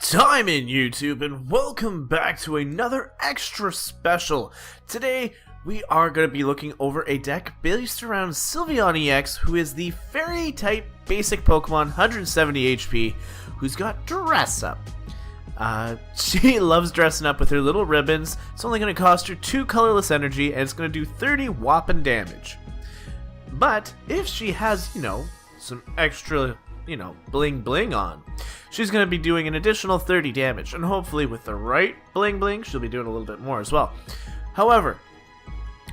Time in YouTube, and welcome back to another extra special. Today we are going to be looking over a deck based around Sylveon-EX, who is the fairy type basic Pokemon, 170 HP, who's got dress up. She loves dressing up with her little ribbons. It's only going to cost her 2 colorless energy, and it's going to do 30 whopping damage. But if she has, some extra bling bling on, she's going to be doing an additional 30 damage, and hopefully with the right bling bling, she'll be doing a little bit more as well. However,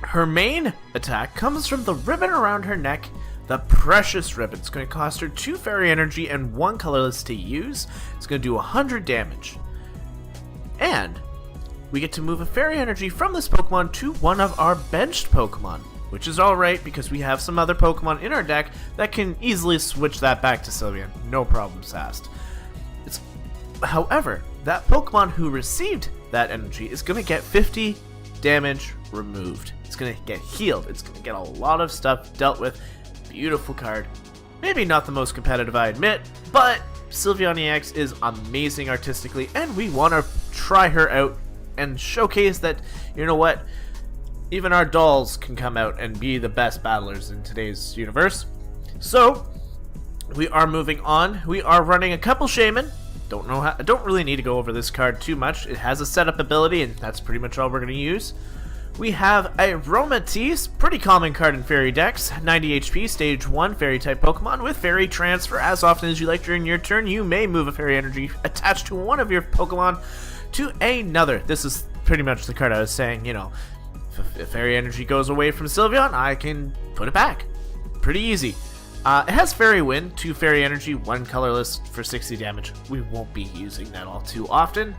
her main attack comes from the ribbon around her neck, the precious ribbon. It's going to cost her 2 fairy energy and 1 colorless to use. It's going to do 100 damage. And we get to move a fairy energy from this Pokemon to one of our benched Pokemon, which is alright because we have some other Pokemon in our deck that can easily switch that back to Sylveon. No problems asked. However, that Pokemon who received that energy is going to get 50 damage removed. It's going to get healed. It's going to get a lot of stuff dealt with. Beautiful card. Maybe not the most competitive, I admit, but Sylveon-EX is amazing artistically, and we want to try her out and showcase that, you know what, even our dolls can come out and be the best battlers in today's universe. So, we are moving on. We are running a couple Shaman. I don't really need to go over this card too much. It has a setup ability, and that's pretty much all we're going to use. We have a Aromatisse, pretty common card in Fairy decks. 90 HP, Stage 1, Fairy type Pokemon with Fairy Transfer. As often as you like during your turn, you may move a Fairy Energy attached to one of your Pokemon to another. This is pretty much the card I was saying, if Fairy Energy goes away from Sylveon, I can put it back. Pretty easy. It has Fairy Wind, 2 Fairy Energy, 1 colorless for 60 damage. We won't be using that all too often.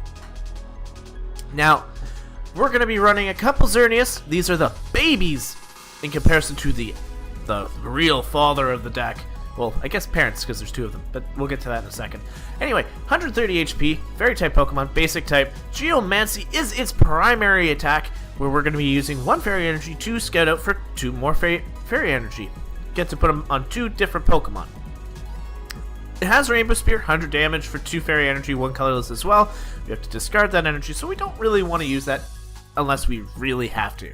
Now, we're going to be running a couple Xerneas. These are the babies in comparison to the real father of the deck. Well, I guess parents, because there's 2 of them, but we'll get to that in a second. Anyway, 130 HP, Fairy type Pokemon, basic type. Geomancy is its primary attack, where we're going to be using 1 Fairy Energy to scout out for 2 more Fairy Energy. Get to put them on 2 different Pokemon. It has Rainbow Spear, 100 damage for 2 Fairy Energy, 1 colorless as well. We have to discard that energy, so we don't really want to use that unless we really have to.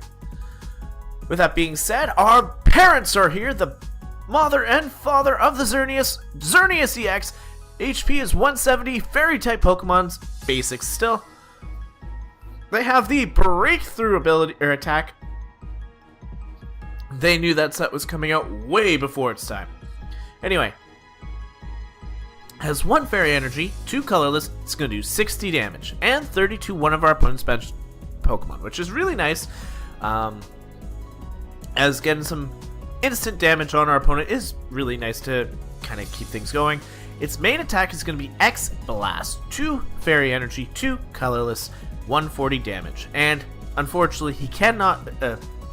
With that being said, our parents are here, the mother and father of the Xerneas, Xerneas-EX. HP is 170, Fairy type Pokemon's basics still. They have the breakthrough ability or attack. They knew that set was coming out way before its time. Anyway, has 1 Fairy Energy, 2 colorless. It's going to do 60 damage and 30 to one of our opponent's bench Pokemon, which is really nice. As getting some instant damage on our opponent is really nice to kind of keep things going. Its main attack is going to be X Blast, 2 Fairy Energy, 2 colorless, 140 damage. And unfortunately, he cannot,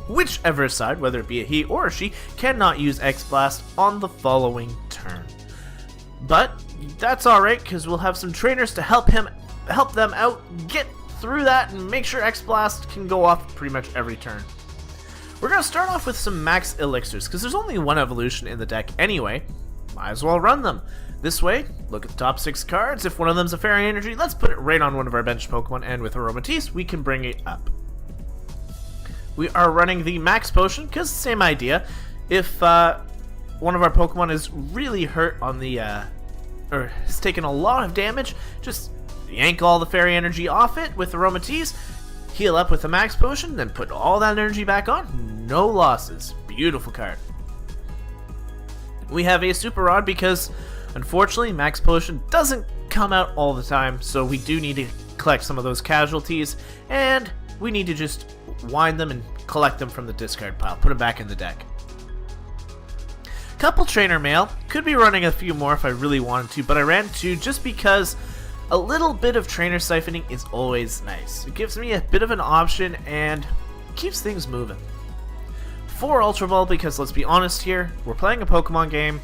whichever side, whether it be a he or a she, cannot use X Blast on the following turn. But that's alright, because we'll have some trainers to help them out, get through that, and make sure X Blast can go off pretty much every turn. We're going to start off with some max elixirs, because there's only 1 evolution in the deck anyway. Might as well run them. This way, look at the top 6 cards. If one of them's a Fairy Energy, let's put it right on one of our bench Pokemon, and with Aromatisse, we can bring it up. We are running the Max Potion, because same idea. If one of our Pokemon is really hurt on the, or has taken a lot of damage, just yank all the Fairy Energy off it with Aromatisse, heal up with the Max Potion, then put all that energy back on. No losses. Beautiful card. We have a Super Rod because, unfortunately, Max Potion doesn't come out all the time, so we do need to collect some of those casualties, and we need to just wind them and collect them from the discard pile. Put them back in the deck. Couple Trainer Mail. Could be running a few more if I really wanted to, but I ran 2 just because a little bit of trainer siphoning is always nice. It gives me a bit of an option and keeps things moving. 4 Ultra Ball because, let's be honest here, we're playing a Pokemon game.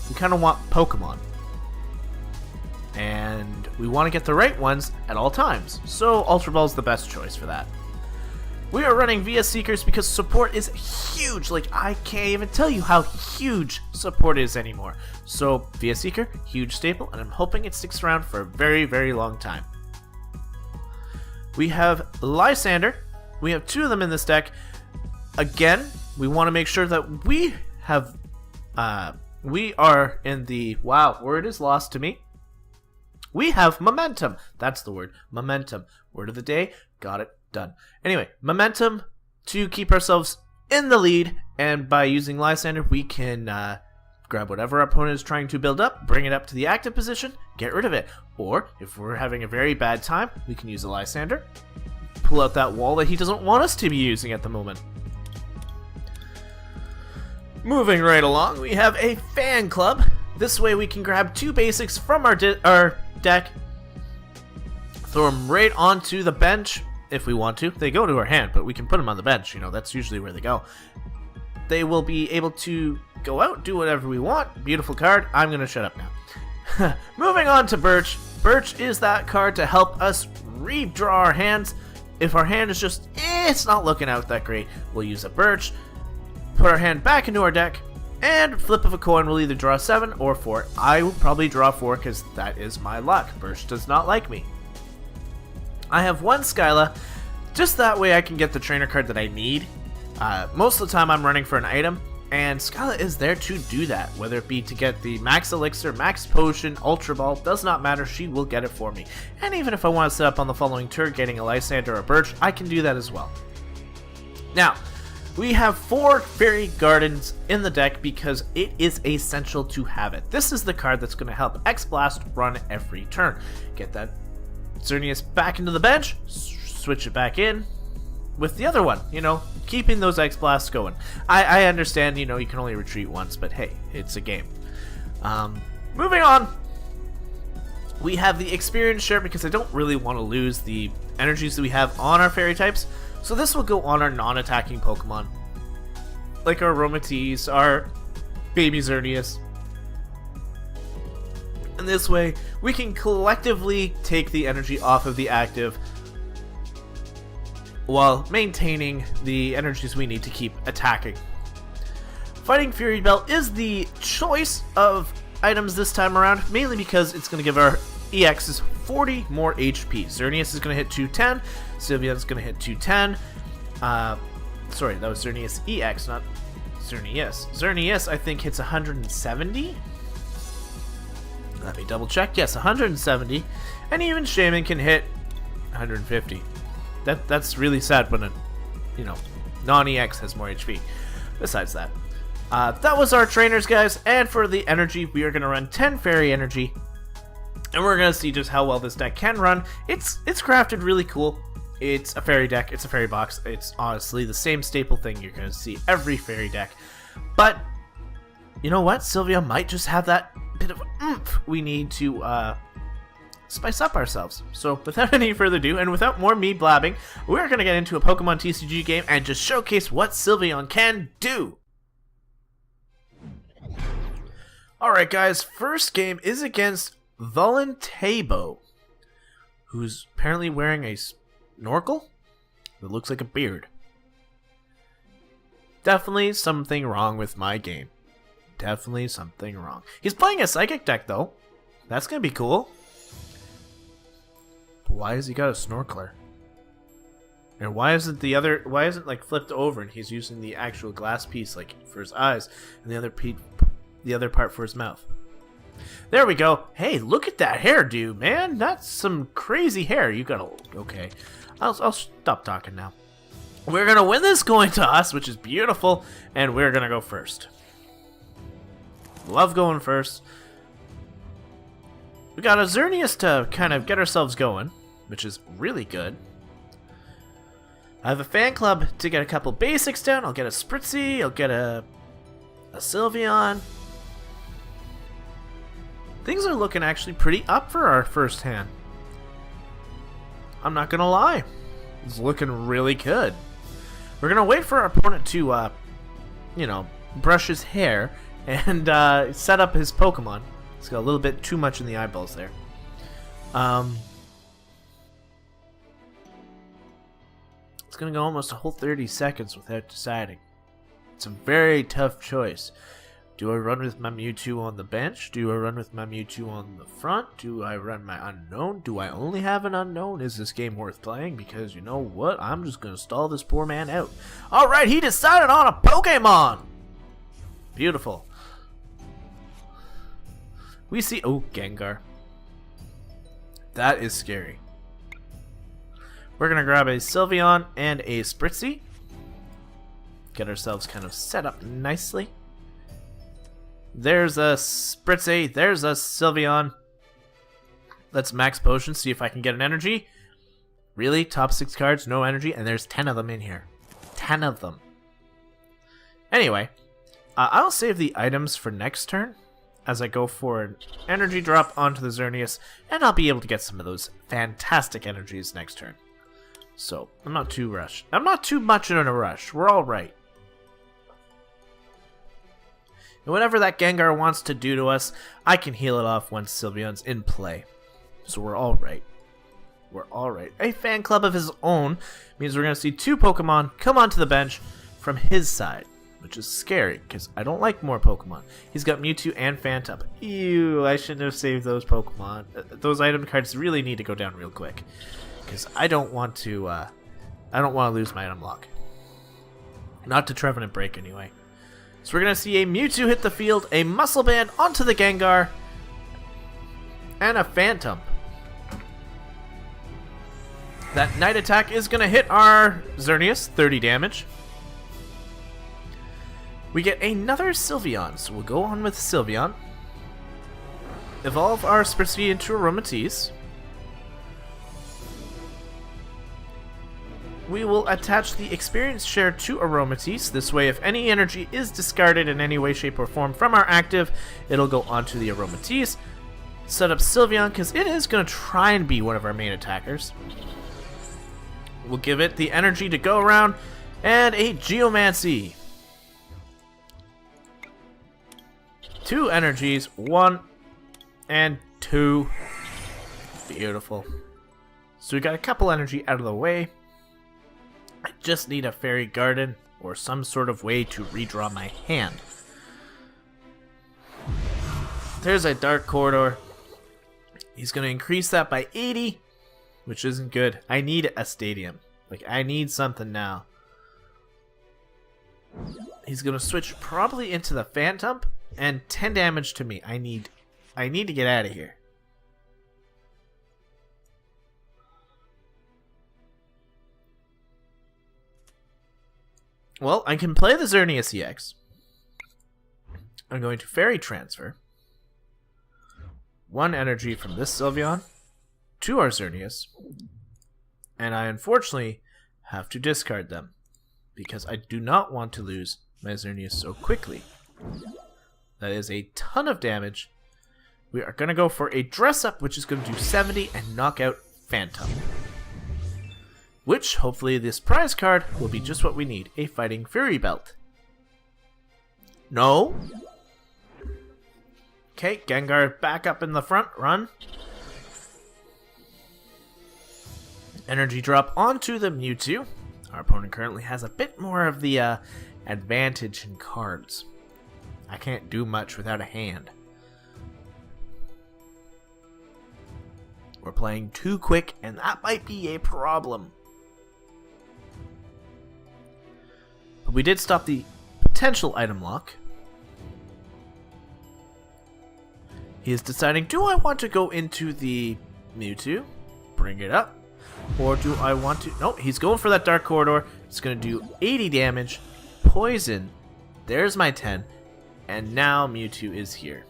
We kind of want Pokemon. And we want to get the right ones at all times. So Ultra Ball is the best choice for that. We are running VS Seekers because support is huge. Like, I can't even tell you how huge support is anymore. So, VS Seeker, huge staple, and I'm hoping it sticks around for a very, very long time. We have Lysander. We have 2 of them in this deck. Again, we want to make sure that we have, we are in the, wow, word is lost to me. We have momentum. That's the word, momentum. Word of the day, got it, done. Anyway, momentum to keep ourselves in the lead, and by using Lysander, we can grab whatever our opponent is trying to build up, bring it up to the active position, get rid of it. Or, if we're having a very bad time, we can use a Lysander, pull out that wall that he doesn't want us to be using at the moment. Moving right along, we have a fan club. This way we can grab 2 basics from our deck, throw them right onto the bench if we want to. They go to our hand, but we can put them on the bench. You know, that's usually where they go. They will be able to go out, do whatever we want. Beautiful card. I'm going to shut up now. Moving on to Birch. Birch is that card to help us redraw our hands. If our hand is just, it's not looking out that great, we'll use a Birch, put our hand back into our deck, and flip of a coin, we'll either draw 7 or 4. I will probably draw 4 because that is my luck. Birch does not like me. I have 1 Skyla, just that way I can get the trainer card that I need. Most of the time I'm running for an item, and Skyla is there to do that. Whether it be to get the max elixir, max potion, ultra ball, does not matter, she will get it for me. And even if I want to set up on the following turn getting a Lysander or a Birch, I can do that as well. Now, we have 4 Fairy Gardens in the deck because it is essential to have it. This is the card that's going to help X-Blast run every turn. Get that Xerneas back into the bench, switch it back in with the other one, you know, keeping those X-Blasts going. I understand, you know, you can only retreat once, but hey, it's a game. Moving on, we have the experience share because I don't really want to lose the energies that we have on our fairy types. So this will go on our non-attacking Pokemon, like our Aromatisse, our Baby Xerneas. And this way, we can collectively take the energy off of the active while maintaining the energies we need to keep attacking. Fighting Fury Belt is the choice of items this time around, mainly because it's going to give our EXs 40 more HP. Xerneas is going to hit 210, Sylveon is going to hit 210. Sorry, that was Xerneas-EX, not Xerneas. Xerneas, I think, hits 170. Let me double check. Yes, 170. And even Shaman can hit 150. That's really sad when a, you know, non-EX has more HP. Besides that. That was our trainers, guys. And for the energy, we are going to run 10 Fairy Energy. And we're going to see just how well this deck can run. It's crafted really cool. It's a fairy deck. It's a fairy box. It's honestly the same staple thing you're going to see every fairy deck. But, you know what? Sylveon might just have that bit of oomph we need to spice up ourselves. So, without any further ado, and without more me blabbing, we're going to get into a Pokemon TCG game and just showcase what Sylveon can do. Alright guys, first game is against Volantabo, who's apparently wearing a snorkel that looks like a beard. Definitely something wrong with my game. Definitely something wrong. He's playing a psychic deck though. That's gonna be cool. But why has he got a snorkeler? And why isn't like flipped over and he's using the actual glass piece like for his eyes and the other part for his mouth? There we go. Hey, look at that hairdo, man. That's some crazy hair. You gotta... Okay. I'll stop talking now. We're gonna win this coin toss, which is beautiful, and we're gonna go first. Love going first. We got a Xerneas to kind of get ourselves going, which is really good. I have a fan club to get a couple basics down. I'll get a Spritzy. I'll get a Sylveon. Things are looking actually pretty up for our first hand. I'm not gonna lie. It's looking really good. We're gonna wait for our opponent to, you know, brush his hair and set up his Pokemon. He's got a little bit too much in the eyeballs there. Let's going to go almost a whole 30 seconds without deciding. It's a very tough choice. Do I run with my Mewtwo on the bench? Do I run with my Mewtwo on the front? Do I run my unknown? Do I only have an unknown? Is this game worth playing? Because you know what? I'm just going to stall this poor man out. Alright, he decided on a Pokemon! Beautiful. We see... Oh, Gengar. That is scary. We're going to grab a Sylveon and a Spritzy. Get ourselves kind of set up nicely. There's a Spritzy. There's a Sylveon. Let's max potion, see if I can get an energy. Really? Top 6 cards, no energy? And there's 10 of them in here. 10 of them. Anyway, I'll save the items for next turn as I go for an energy drop onto the Xerneas, and I'll be able to get some of those fantastic energies next turn. So, I'm not too rushed. I'm not too much in a rush. We're all right. And whatever that Gengar wants to do to us, I can heal it off once Sylveon's in play. So we're all right. We're all right. A fan club of his own means we're going to see 2 Pokemon come onto the bench from his side, which is scary because I don't like more Pokemon. He's got Mewtwo and Phantom. Ew, I shouldn't have saved those Pokemon. Those item cards really need to go down real quick because I don't want to lose my item lock. Not to Trevenant Break anyway. So we're going to see a Mewtwo hit the field, a Muscle Band onto the Gengar, and a Phantom. That Night Attack is going to hit our Xerneas, 30 damage. We get another Sylveon, so we'll go on with Sylveon. Evolve our Spritzy into Aromatisse. We will attach the experience share to Aromatisse. This way, if any energy is discarded in any way, shape, or form from our active, it'll go onto the Aromatisse. Set up Sylveon, because it is going to try and be one of our main attackers. We'll give it the energy to go around, and a Geomancy. 2 energies, 1 and 2. Beautiful. So we got a couple energy out of the way. I just need a Fairy Garden or some sort of way to redraw my hand. There's a Dark Corridor. He's going to increase that by 80, which isn't good. I need a Stadium. Like, I need something now. He's going to switch probably into the Phantom and 10 damage to me. I need to get out of here. Well, I can play the Xerneas-EX. I'm going to Fairy Transfer 1 energy from this Sylveon to our Xerneas, and I unfortunately have to discard them because I do not want to lose my Xerneas so quickly. That is a ton of damage. We are going to go for a Dress Up, which is going to do 70 and knock out Phantom. Which, hopefully, this prize card will be just what we need. A Fighting Fury Belt. No. Okay, Gengar back up in the front. Run. Energy drop onto the Mewtwo. Our opponent currently has a bit more of the advantage in cards. I can't do much without a hand. We're playing too quick, and that might be a problem. But we did stop the potential item lock. He is deciding, do I want to go into the Mewtwo, bring it up, or do I want to... No, he's going for that Dark Corridor. It's going to do 80 damage, poison. There's my 10, and now Mewtwo is here.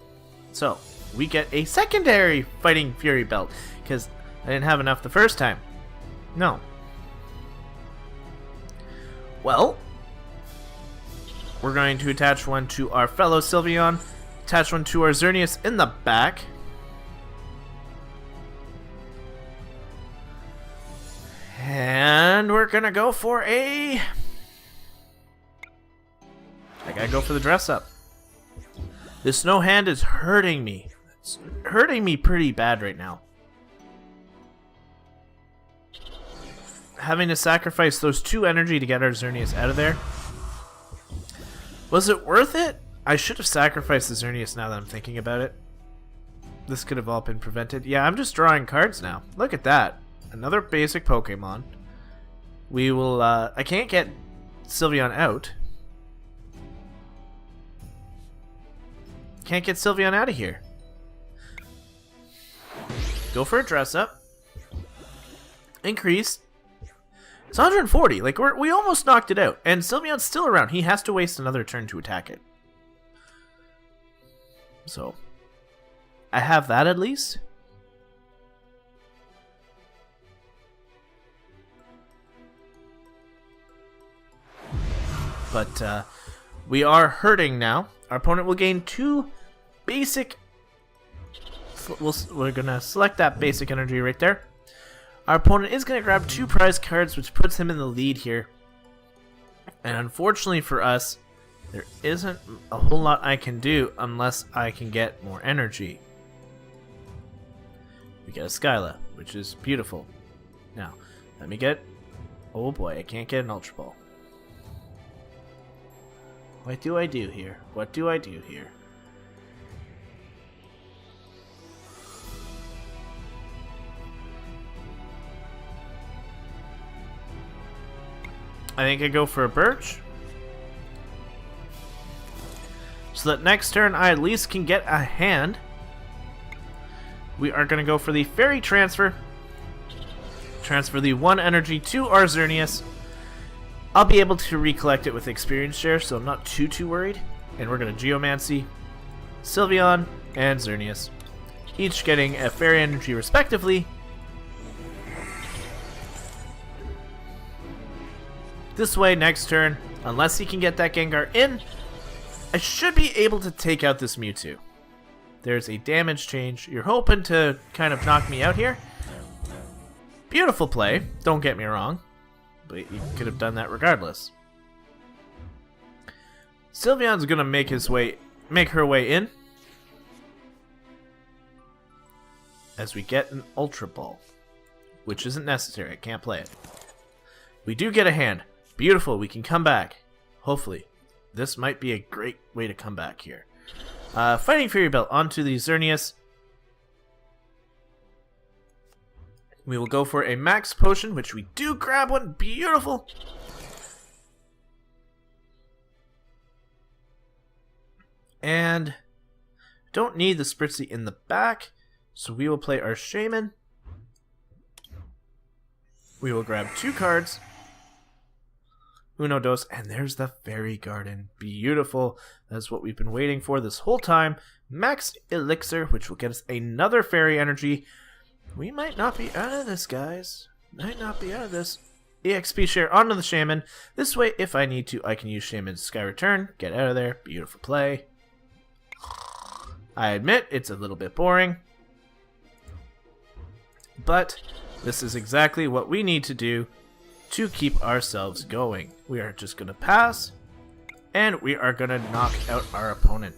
So, we get a secondary Fighting Fury Belt, because I didn't have enough the first time. No. Well, we're going to attach one to our fellow Sylveon, attach one to our Xerneas in the back. And we're going to go for a... I gotta go for the Dress Up. This no hand is hurting me. It's hurting me pretty bad right now. having to sacrifice those 2 energy to get our Xerneas out of there. Was it worth it? I should have sacrificed the Xerneas now that I'm thinking about it. This could have all been prevented. Yeah, I'm just drawing cards now. Look at that. Another basic Pokemon. We will, I can't get Sylveon out. Can't get Sylveon out of here. Go for a dress up. Increase. It's 140. Like, we almost knocked it out. And Sylveon's still around. He has to waste another turn to attack it. So, I have that at least. But we are hurting now. Our opponent will gain 2 basic. We're going to select that basic energy right there. Our opponent is going to grab 2 prize cards, which puts him in the lead here. And unfortunately for us, there isn't a whole lot I can do unless I can get more energy. We get a Skyla, which is beautiful. Now, let me get... Oh boy, I can't get an Ultra Ball. What do I do here? What do I do here? I think I go for a Birch. So that next turn I at least can get a hand. We are going to go for the Fairy Transfer. Transfer the 1 energy to our Xerneas. I'll be able to recollect it with Experience Share, so I'm not too worried. And we're going to Geomancy, Sylveon, and Xerneas. Each getting a Fairy Energy respectively. This way, next turn, unless he can get that Gengar in, I should be able to take out this Mewtwo. There's a damage change. You're hoping to kind of knock me out here. Beautiful play, don't get me wrong, but you could have done that regardless. Sylveon's gonna make her way in as we get an Ultra Ball, which isn't necessary. I can't play it. We do get a hand. Beautiful, we can come back. Hopefully. This might be a great way to come back here. Fighting Fury Belt onto the Xerneas. We will go for a Max Potion, which we do grab one. Beautiful. And don't need the Spritzee in the back, so we will play our Shaman. We will grab 2 cards. Uno, dos, and there's the Fairy Garden. Beautiful. That's what we've been waiting for this whole time. Max Elixir, which will get us another Fairy Energy. We might not be out of this, guys. Might not be out of this. EXP Share onto the Shaman. This way, if I need to, I can use Shaman's Sky Return. Get out of there. Beautiful play. I admit, it's a little bit boring. But this is exactly what we need to do to keep ourselves going. We are just going to pass, and we are going to knock out our opponent.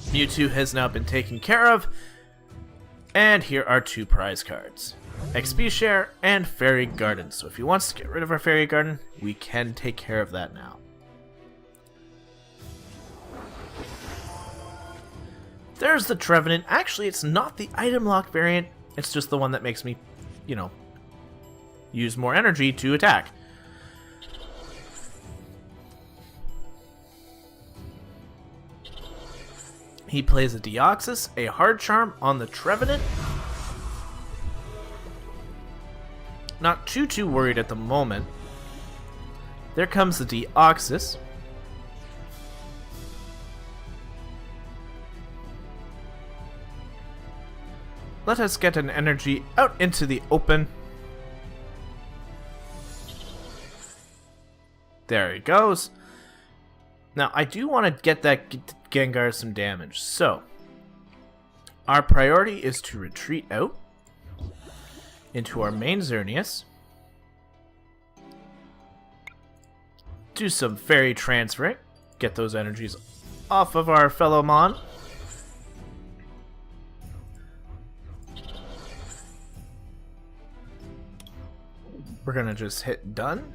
Mewtwo has now been taken care of, and here are 2 prize cards. XP Share and Fairy Garden. So if he wants to get rid of our Fairy Garden, we can take care of that now. There's the Trevenant. Actually, it's not the item lock variant. It's just the one that makes me, you know, use more energy to attack. He plays a Deoxys, a Hard Charm on the Trevenant. Not too worried at the moment. There comes the Deoxys. Let us get an energy out into the open. There he goes. Now, I do want to get that Gengar some damage, so our priority is to retreat out into our main Xerneas, do some Fairy Transferring, get those energies off of our fellow Mon. we're gonna just hit done.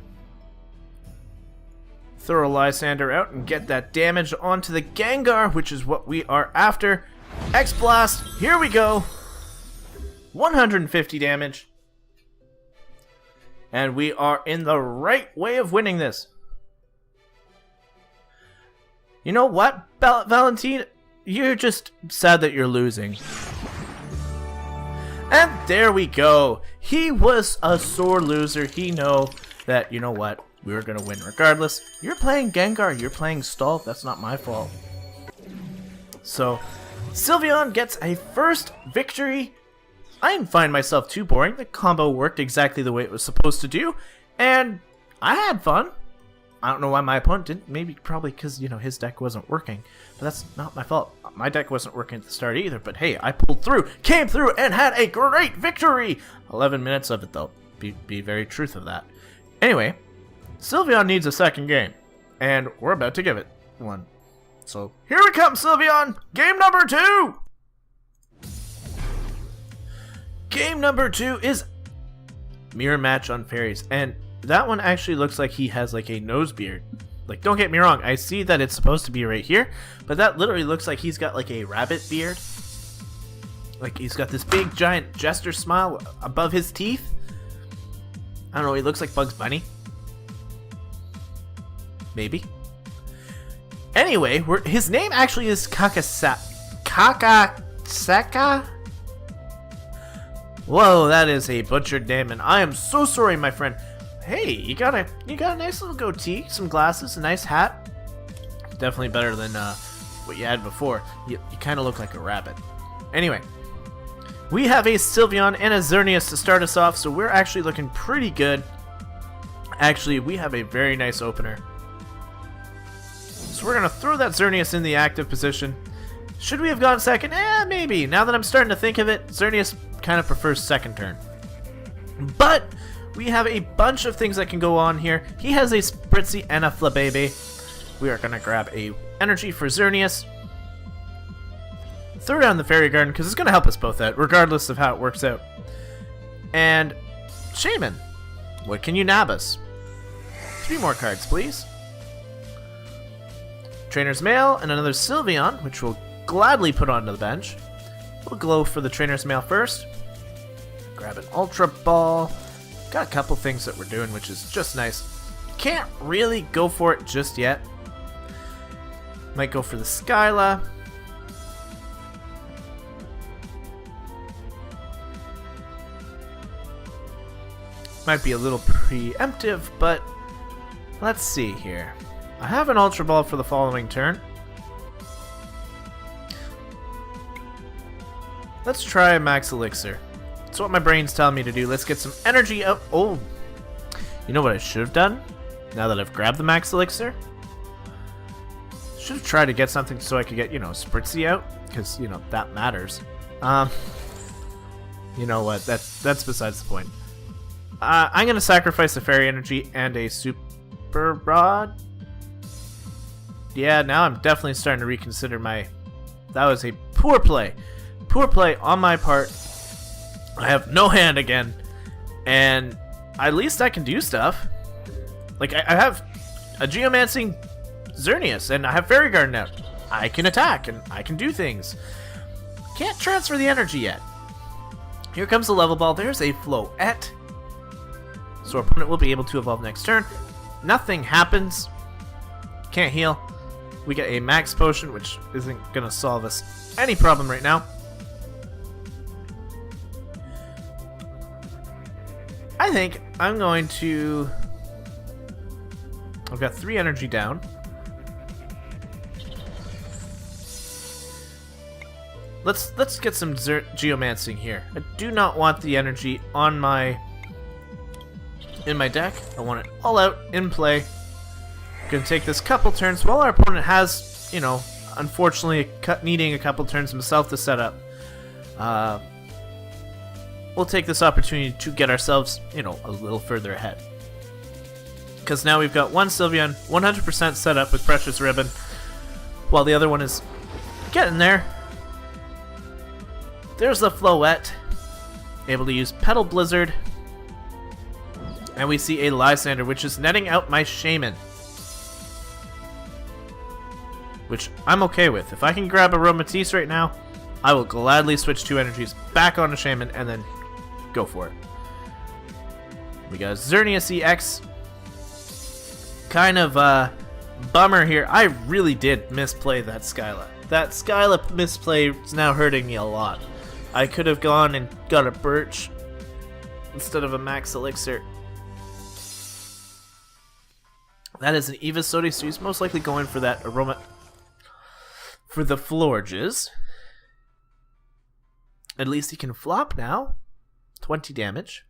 Throw a Lysander out and get that damage onto the Gengar, which is what we are after. X-Blast, here we go. 150 damage. And we are in the right way of winning this. You know what, Valentine? You're just sad that you're losing. And there we go. He was a sore loser. He know that, you know what, we were going to win regardless. You're playing Gengar. You're playing Stall. That's not my fault. So, Sylveon gets a first victory. I didn't find myself too boring. The combo worked exactly the way it was supposed to do. And I had fun. I don't know why my opponent didn't. Maybe probably because, you know, his deck wasn't working. But that's not my fault. My deck wasn't working at the start either. But hey, I pulled through, came through, and had a great victory! 11 minutes of it, though. Be very truth of that. Anyway, Sylveon needs a second game. And we're about to give it one. So, here we come, Sylveon! Game number 2! Game number 2 is Mirror Match on Fairies. And that one actually looks like he has like a nose beard. Like, don't get me wrong, I see that it's supposed to be right here, but that literally looks like he's got like a rabbit beard. Like he's got this big giant jester smile above his teeth. I don't know, he looks like Bugs Bunny. Maybe. Anyway, his name actually is Kakaseka. Whoa, that is a butchered name, and I am so sorry, my friend. Hey, you got a nice little goatee, some glasses, a nice hat. Definitely better than what you had before. You kind of look like a rabbit. Anyway, we have a Sylveon and a Xerneas to start us off, so we're actually looking pretty good. Actually, we have a very nice opener. So we're going to throw that Xerneas in the active position. Should we have gone second? Maybe. Now that I'm starting to think of it, Xerneas kind of prefers second turn. But we have a bunch of things that can go on here. He has a Spritzy and a Flabebe. We are going to grab a energy for Xerneas. Throw down the Fairy Garden because it's going to help us both out, regardless of how it works out. And Shaman, what can you nab us? 3 more cards, please. Trainer's Mail and another Sylveon, which we'll gladly put onto the bench. We'll go for the Trainer's Mail first. Grab an Ultra Ball. Got a couple things that we're doing, which is just nice. Can't really go for it just yet. Might go for the Skyla. Might be a little preemptive, but let's see here. I have an Ultra Ball for the following turn. Let's try a Max Elixir. That's what my brain's telling me to do. Let's get some energy out. Oh, you know what I should have done? Now that I've grabbed the Max Elixir? Should have tried to get something so I could get, you know, Spritzy out. Because, you know, that matters. You know what? That's besides the point. I'm going to sacrifice a Fairy Energy and a Super Rod. Yeah, now I'm definitely starting to reconsider my... That was a poor play. Poor play on my part. I have no hand again, and at least I can do stuff. Like, I have a Geomancing Xerneas, and I have Fairy Garden out. I can attack, and I can do things. Can't transfer the energy yet. Here comes the Level Ball. There's a Floette. So our opponent will be able to evolve next turn. Nothing happens. Can't heal. We get a Max Potion, which isn't going to solve us any problem right now. I think I'm going to... I've got 3 energy down. Let's get some Geomancing here. I do not want the energy on in my deck. I want it all out in play. Gonna take this couple turns while our opponent has, you know, unfortunately needing a couple turns himself to set up. We'll take this opportunity to get ourselves, you know, a little further ahead. Because now we've got one Sylveon 100% set up with Precious Ribbon, while the other one is getting there. There's the Floette, able to use Petal Blizzard. And we see a Lysander, which is netting out my Shaman. Which I'm okay with. If I can grab a Aromatisse right now, I will gladly switch 2 energies back onto Shaman and then go for it. We got Sylveon-EX. Kind of bummer here. I really did misplay that Skyla. That Skyla misplay is now hurting me a lot. I could have gone and got a Birch instead of a Max Elixir. That is an Evisode, so he's most likely going for that Aroma. For the Florges. At least he can flop now. 20 damage.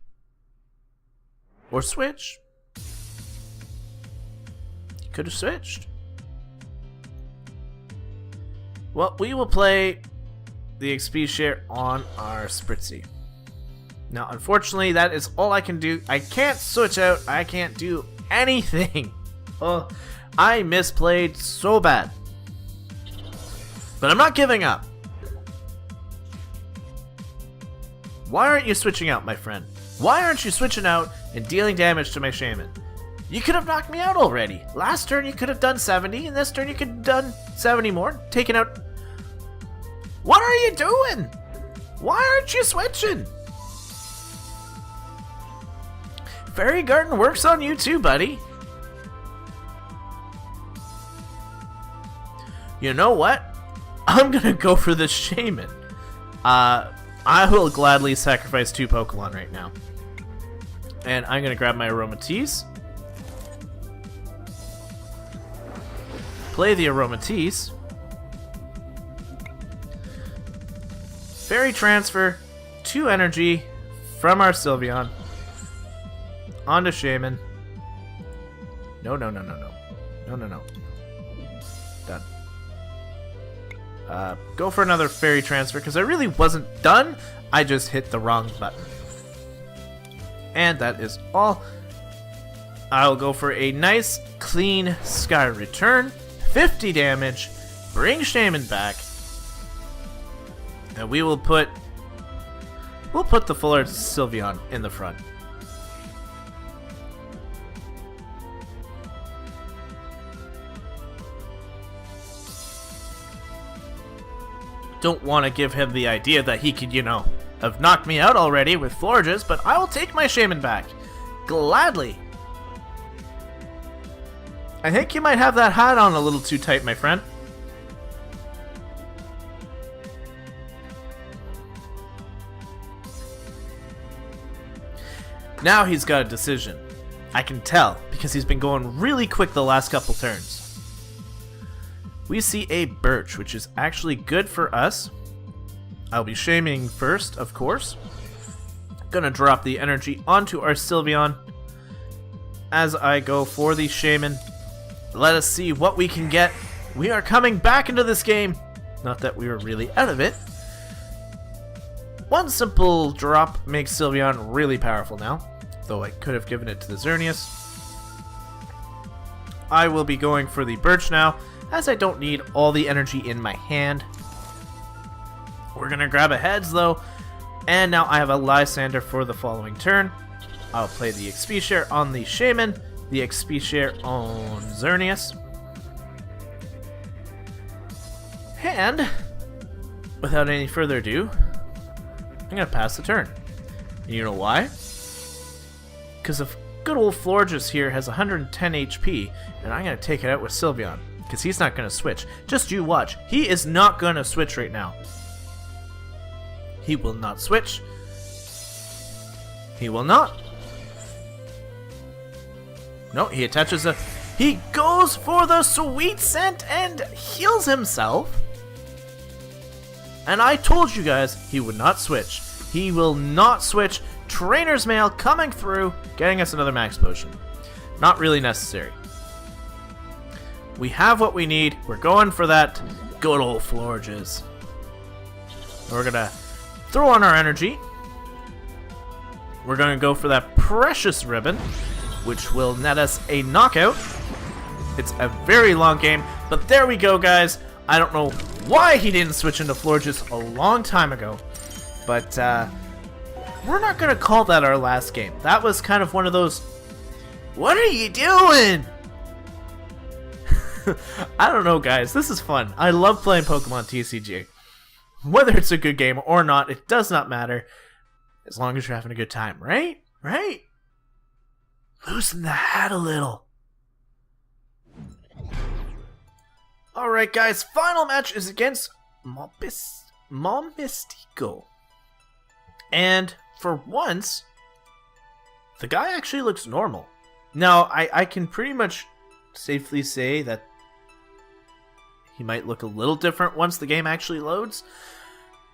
Or switch. He could have switched. Well, we will play the XP share on our Spritzy. Now, unfortunately, that is all I can do. I can't switch out. I can't do anything. Oh, I misplayed so bad. But I'm not giving up. Why aren't you switching out, my friend? Why aren't you switching out and dealing damage to my Shaman? You could have knocked me out already. Last turn you could have done 70, and this turn you could have done 70 more. Taken out... What are you doing? Why aren't you switching? Fairy Garden works on you too, buddy. You know what? I'm gonna go for the Shaman. I will gladly sacrifice 2 Pokemon right now. And I'm gonna grab my Aromatisse. Play the Aromatisse. Fairy Transfer 2 energy from our Sylveon onto Shaman. No. Done. Go for another Fairy Transfer, because I really wasn't done. I just hit the wrong button. And that is all. I'll go for a nice, clean Sky Return. 50 damage. Bring Shaman back. And we'll put the full art Sylveon in the front. Don't want to give him the idea that he could, have knocked me out already with Florges, but I will take my Shaman back. Gladly. I think you might have that hat on a little too tight, my friend. Now he's got a decision. I can tell, because he's been going really quick the last couple turns. We see a Birch, which is actually good for us. I'll be shaming first, of course. Gonna drop the energy onto our Sylveon as I go for the Shaman. Let us see what we can get. We are coming back into this game. Not that we were really out of it. One simple drop makes Sylveon really powerful now, though I could have given it to the Xerneas. I will be going for the Birch now, as I don't need all the energy in my hand. We're gonna grab a Heads though, and now I have a Lysander for the following turn. I'll play the XP share on the Shaman, the XP share on Xerneas. And, without any further ado, I'm gonna pass the turn. And you know why? Because if good old Florges here has 110 HP, and I'm gonna take it out with Sylveon. Because he's not going to switch. Just you watch. He is not going to switch right now. He will not switch. He will not. No, he attaches a... He goes for the Sweet Scent and heals himself. And I told you guys he would not switch. He will not switch. Trainer's Mail coming through, getting us another Max Potion. Not really necessary. We have what we need. We're going for that good old Florges. We're going to throw on our energy. We're going to go for that Precious Ribbon, which will net us a knockout. It's a very long game, but there we go, guys. I don't know why he didn't switch into Florges a long time ago, but we're not going to call that our last game. That was kind of one of those What are you doing? I don't know, guys. This is fun. I love playing Pokemon TCG. Whether it's a good game or not, it does not matter. As long as you're having a good time, right? Right? Loosen the hat a little. Alright, guys. Final match is against Momistico. And for once, the guy actually looks normal. Now, I can pretty much safely say that he might look a little different once the game actually loads.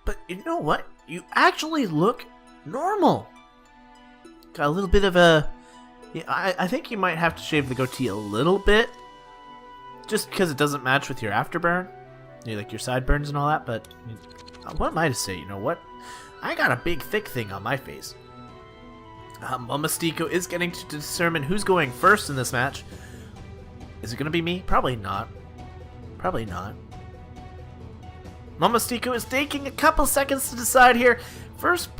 But you know what? You actually look normal. Got a little bit of a... Yeah, I think you might have to shave the goatee a little bit. Just because it doesn't match with your afterburn. You know, like your sideburns and all that. But what am I to say? You know what? I got a big thick thing on my face. Momistico is getting to determine who's going first in this match. Is it going to be me? Probably not. Probably not. Momistico is taking a couple seconds to decide here. First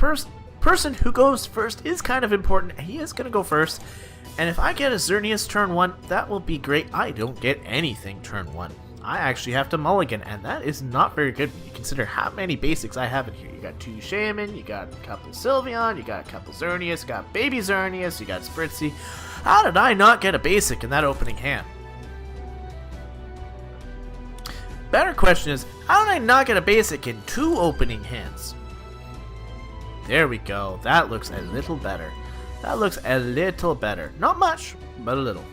person who goes first is kind of important. He is going to go first. And if I get a Xerneas turn 1, that will be great. I don't get anything turn 1. I actually have to mulligan, and that is not very good when you consider how many basics I have in here. You got 2 Shaman, you got a couple Sylveon, you got a couple Xerneas, you got baby Xerneas, you got Spritzy. How did I not get a basic in that opening hand? Better question is, how did I not get a basic in 2 opening hands? There we go. That looks a little better. That looks a little better. Not much, but a little.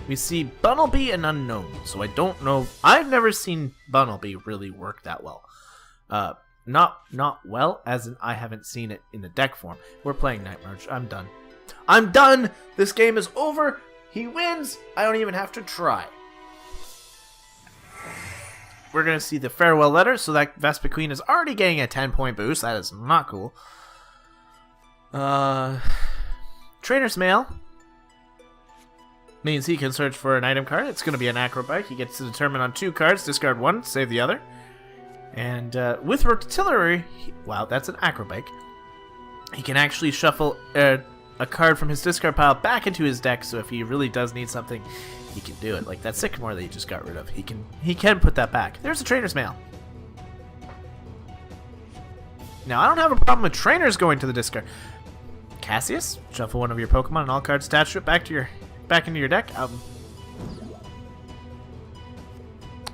We see Bunnelby and Unknown, so I don't know. I've never seen Bunnelby really work that well. Not well, as in I haven't seen it in the deck form. We're playing Night Merge. I'm done. I'm done! This game is over. He wins. I don't even have to try. We're going to see the farewell letter, so that Vespiquen is already getting a 10-point boost. That is not cool. Trainer's Mail means he can search for an item card. It's going to be an Acrobike. He gets to determine on 2 cards, discard 1, save the other. And with Rotillary, wow, that's an Acrobike. He can actually shuffle a card from his discard pile back into his deck, so if he really does need something, he can do it. Like that Sycamore that he just got rid of. He can put that back. There's a Trainer's Mail. Now, I don't have a problem with trainers going to the discard. Cassius, shuffle one of your Pokemon and all cards attached to it back into your deck.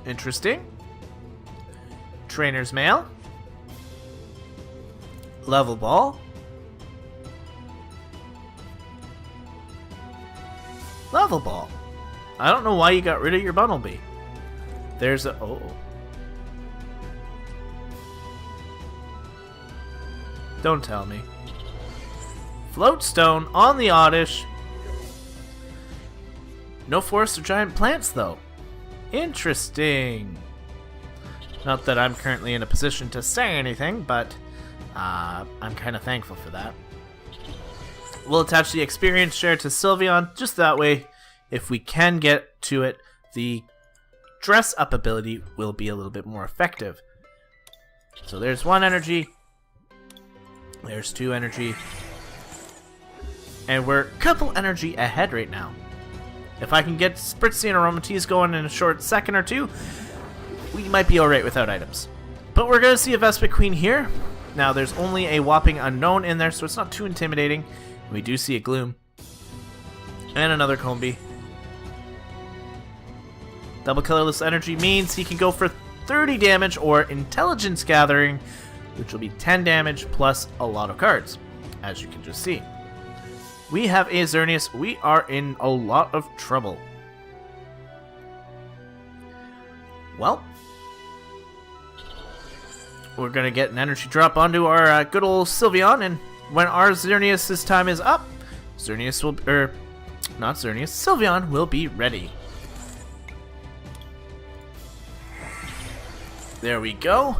Interesting. Trainer's Mail. Level Ball. Level Ball. I don't know why you got rid of your Bunnelby. There's a... Oh. Don't tell me. Floatstone on the Oddish. No forest or giant plants, though. Interesting. Not that I'm currently in a position to say anything, but I'm kind of thankful for that. We'll attach the experience share to Sylveon, just that way, if we can get to it, the dress up ability will be a little bit more effective. So there's 1 energy, there's 2 energy, and we're a couple energy ahead right now. If I can get Spritzy and Aromatisse going in a short second or 2, we might be alright without items. But we're going to see a Vespiquen here. Now, there's only a whopping Unknown in there, so it's not too intimidating. We do see a Gloom. And another Combi. Double colorless energy means he can go for 30 damage or Intelligence Gathering, which will be 10 damage plus a lot of cards, as you can just see. We have a Xerneas. We are in a lot of trouble. Well, we're going to get an energy drop onto our good old Sylveon, and when our Xerneas' time is up, Xerneas will, not Xerneas, Sylveon will be ready. There we go.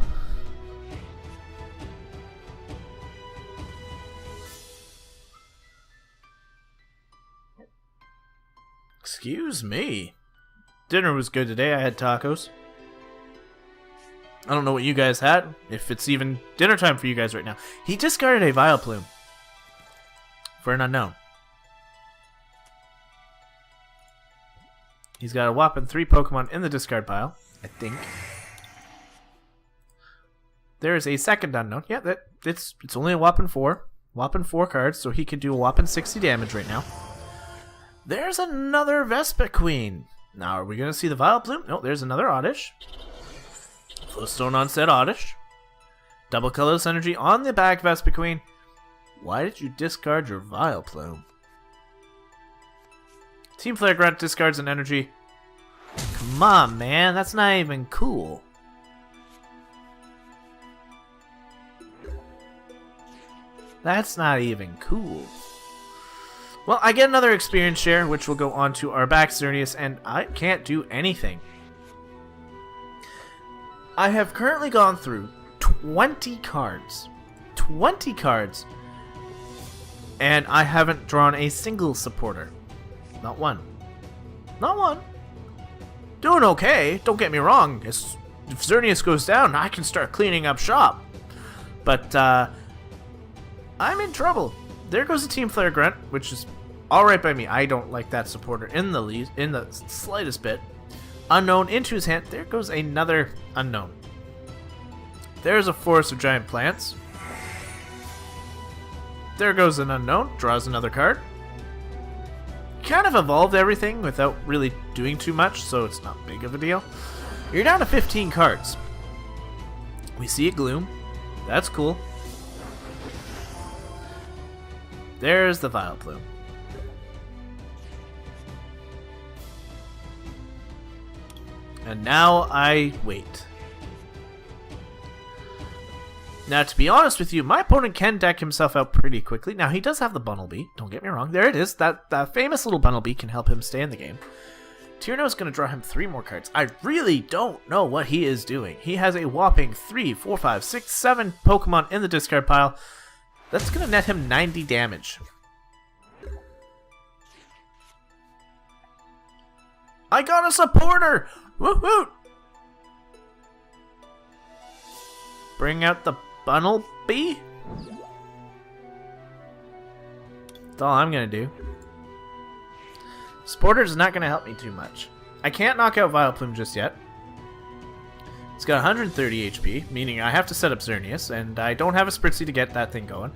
Excuse me. Dinner was good today. I had tacos. I don't know what you guys had, if it's even dinner time for you guys right now. He discarded a Vileplume for an unknown. He's got a whopping 3 Pokemon in the discard pile, I think. There's a second unknown. Yeah, it's only a whopping 4. Whopping 4 cards, so he could do a whopping 60 damage right now. There's another Vespiquen. Now, are we going to see the Vileplume? No, there's another Oddish. Flowstone on said Oddish. Double colorless energy on the back, Vespiquen. Why did you discard your Vileplume? Team Flare Grunt discards an energy. Come on, man. That's not even cool. That's not even cool. Well, I get another experience share, which will go on to our back Xerneas, and I can't do anything. I have currently gone through 20 cards. 20 cards. And I haven't drawn a single supporter. Not one. Not one. Doing okay, don't get me wrong. If Xerneas goes down, I can start cleaning up shop. But, I'm in trouble. There goes a Team Flare Grunt, which is alright by me. I don't like that supporter in the slightest bit. Unknown into his hand. There goes another unknown. There's a Forest of Giant Plants. There goes an unknown. Draws another card. Kind of evolved everything without really doing too much, so it's not big of a deal. You're down to 15 cards. We see a Gloom. That's cool. There's the Vileplume. And now I wait. Now, to be honest with you, my opponent can deck himself out pretty quickly. Now, he does have the Bunnelby. Don't get me wrong. There it is. That famous little Bunnelby can help him stay in the game. Tierno is going to draw him 3 more cards. I really don't know what he is doing. He has a whopping 3, 4, 5, 6, 7 Pokemon in the discard pile. That's going to net him 90 damage. I got a supporter! Woot woot! Bring out the Bunnelby? That's all I'm going to do. Supporter's not going to help me too much. I can't knock out Vileplume just yet. It's got 130 HP, meaning I have to set up Xerneas, and I don't have a Spritzy to get that thing going.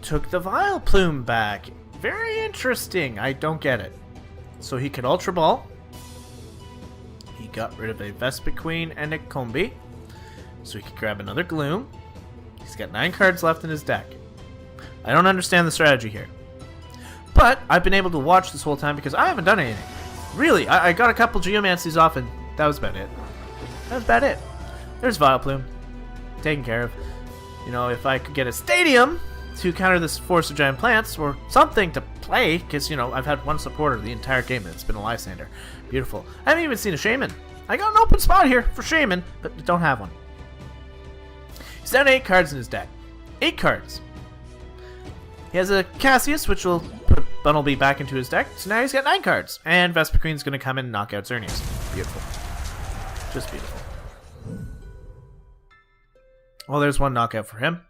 Took the Vileplume back. Very interesting. I don't get it. So he could Ultra Ball. He got rid of a Vespiquen and a Combee. So he could grab another Gloom. He's got 9 cards left in his deck. I don't understand the strategy here. But I've been able to watch this whole time because I haven't done anything. Really, I got a couple Geomancies off and that was about it. That was about it. There's Vileplume. Taken care of. You know, if I could get a Stadium to counter this Forest of Giant Plants or something to play, because, you know, I've had one supporter the entire game and it's been a Lysander. Beautiful. I haven't even seen a Shaman. I got an open spot here for Shaman, but don't have one. He's down to 8 cards in his deck. 8 cards. He has a Cassius, which will put Bunnelby back into his deck. So now he's got 9 cards. And Vespiquen's going to come in and knock out Xerneas. Beautiful. Just beautiful. Well, there's one knockout for him.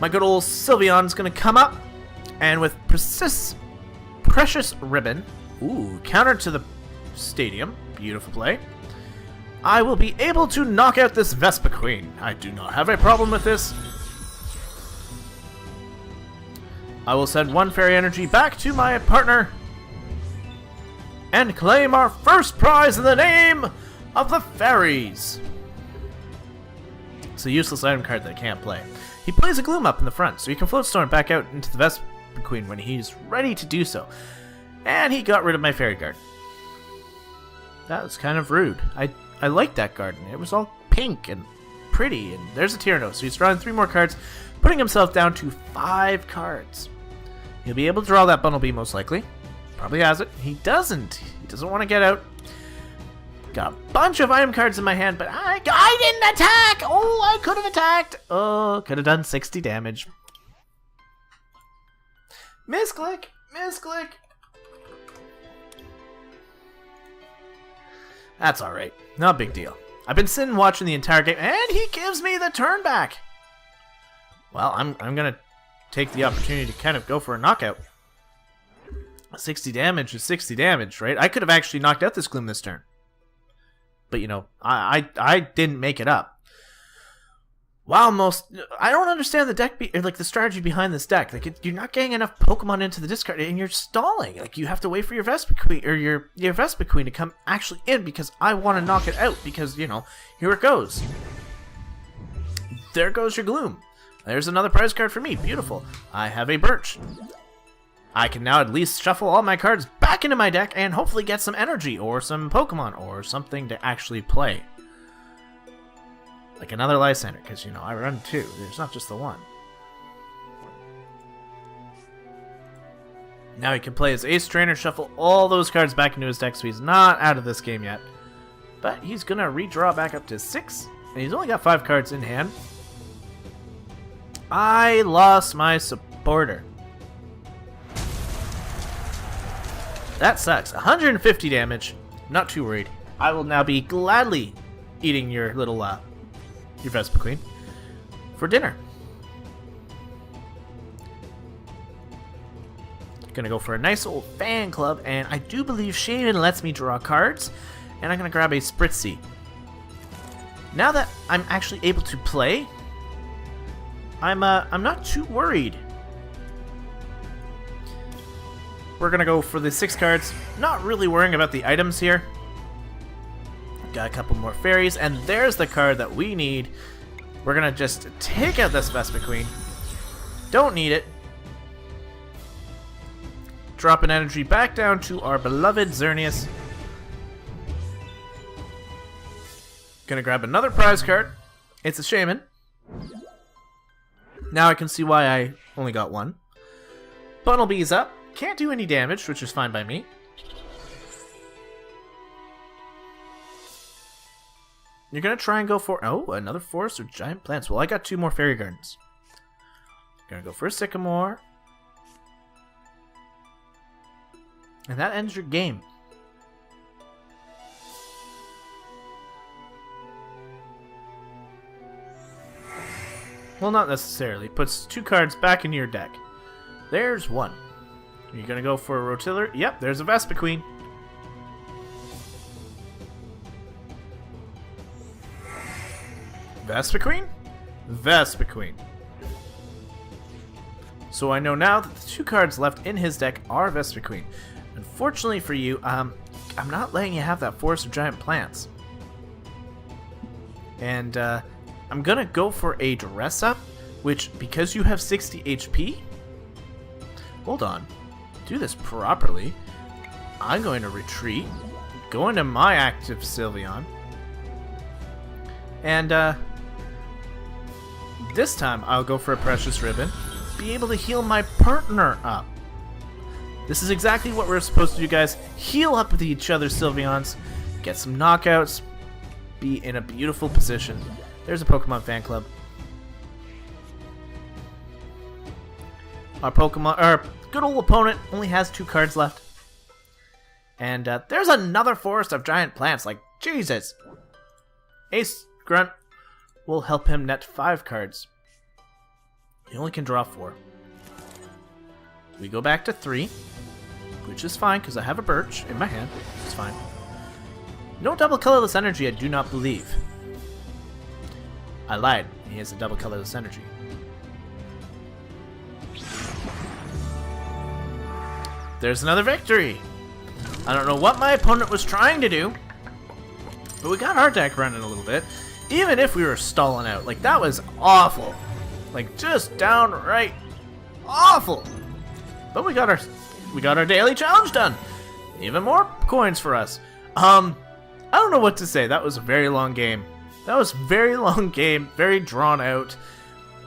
My good old Sylveon's going to come up. And with Precious Ribbon. Ooh, counter to the Stadium. Beautiful play. I will be able to knock out this Vespiquen. I do not have a problem with this. I will send 1 Fairy Energy back to my partner and claim our first prize in the name of the Fairies. It's a useless item card that I can't play. He plays a Gloom up in the front, so he can Float Storm back out into the Vespiquen when he's ready to do so. And he got rid of my Fairy Guard. That was kind of rude. I liked that garden. It was all pink and pretty, and there's a Tierno, so he's drawing 3 more cards, putting himself down to 5 cards. He'll be able to draw that Bunnelby most likely. Probably has it. He doesn't. He doesn't want to get out. Got a bunch of item cards in my hand, but I didn't attack! Oh, I could have attacked! Oh, could have done 60 damage. Misclick! Misclick! That's alright. No big deal. I've been sitting watching the entire game, and he gives me the turn back! Well, I'm gonna take the opportunity to kind of go for a knockout. 60 damage is 60 damage, right? I could have actually knocked out this Gloom this turn. But, you know, I didn't make it up. Wow, I don't understand the deck, like the strategy behind this deck. Like, you're not getting enough Pokemon into the discard, and you're stalling. Like, you have to wait for your Vespiquen, or your Vespiquen to come actually in, because I want to knock it out, because, you know, here it goes. There goes your Gloom. There's another prize card for me. Beautiful. I have a Birch. I can now at least shuffle all my cards back into my deck and hopefully get some energy or some Pokemon or something to actually play. Like another Lysander, because, you know, I run two. There's not just the one. Now he can play his Ace Trainer, shuffle all those cards back into his deck, so he's not out of this game yet. But he's going to redraw back up to 6, and he's only got 5 cards in hand. I lost my supporter. That sucks. 150 damage. Not too worried. I will now be gladly eating your little, your Vespiquen for dinner. Gonna go for a nice old fan club, and I do believe Shaden lets me draw cards, and I'm gonna grab a Spritzy. Now that I'm actually able to play, I'm not too worried. We're gonna go for the 6 cards. Not really worrying about the items here. Got a couple more fairies, and there's the card that we need. We're gonna just take out this Vespiquen. Don't need it. Drop an energy back down to our beloved Xerneas. Gonna grab another prize card. It's a Shaman. Now I can see why I only got 1. Bunnelby's up. Can't do any damage, which is fine by me. You're gonna try and go for... Oh, another forest or giant plants. Well, I got 2 more fairy gardens. Gonna go for a sycamore. And that ends your game. Well, not necessarily. Puts 2 cards back into your deck. There's 1. You're gonna go for a Rotiller? Yep, there's a Vespiquen. Vespiquen? Vespiquen. So I know now that the 2 cards left in his deck are Vespiquen. Unfortunately for you, I'm not letting you have that forest of giant plants. And I'm gonna go for a Dress Up, which, because you have 60 HP... Hold on. Do this properly. I'm going to retreat, go into my active Sylveon, and this time I'll go for a Precious Ribbon, be able to heal my partner up. This is exactly what we're supposed to do, guys. Heal up with each other's Sylveons, get some knockouts, be in a beautiful position. There's a Pokemon fan club. Our good old opponent only has 2 cards left. And there's another forest of giant plants. Like, Jesus. Ace Grunt will help him net 5 cards. He only can draw 4. We go back to 3, which is fine because I have a Birch in my hand. It's fine. No double colorless energy, I do not believe. I lied. He has a double colorless energy. There's another victory! I don't know what my opponent was trying to do, but we got our deck running a little bit, even if we were stalling out. Like, that was awful. Like, just downright awful. But we got our daily challenge done. Even more coins for us. I don't know what to say. That was a very long game. That was a very long game, very drawn out.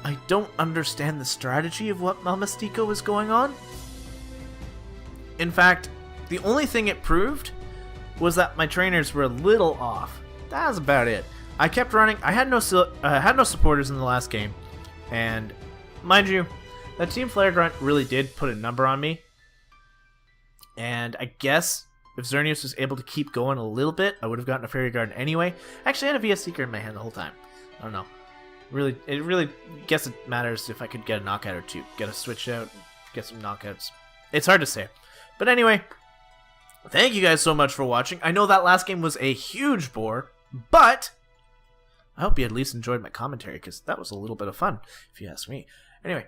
I don't understand the strategy of what Malmastico was going on. In fact, the only thing it proved was that my trainers were a little off. That was about it. I kept running. I had no supporters in the last game, and mind you, that Team Flare Grunt really did put a number on me. And I guess if Xerneas was able to keep going a little bit, I would have gotten a Fairy Garden anyway. Actually, I had a VS Seeker in my hand the whole time. I don't know. It really guess it matters if I could get a knockout or two. Get a switch out, get some knockouts. It's hard to say. But anyway, thank you guys so much for watching. I know that last game was a huge bore, but I hope you at least enjoyed my commentary, because that was a little bit of fun, if you ask me. Anyway,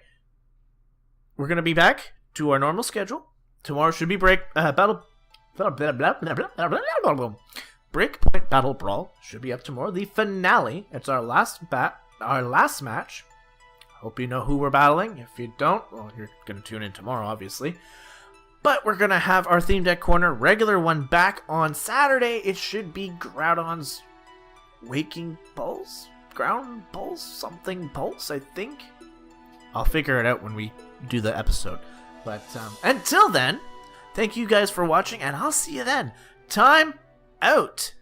we're going to be back to our normal schedule. Tomorrow should be Breakpoint Battle Brawl should be up tomorrow. The finale. It's our last match. Hope you know who we're battling. If you don't, well, you're gonna tune in tomorrow, obviously. But we're gonna have our theme deck corner, regular one, back on Saturday. It should be Groudon's Waking Pulse, Ground Pulse, something Pulse, I think. I'll figure it out when we do the episode. But until then, thank you guys for watching, and I'll see you then. Time out.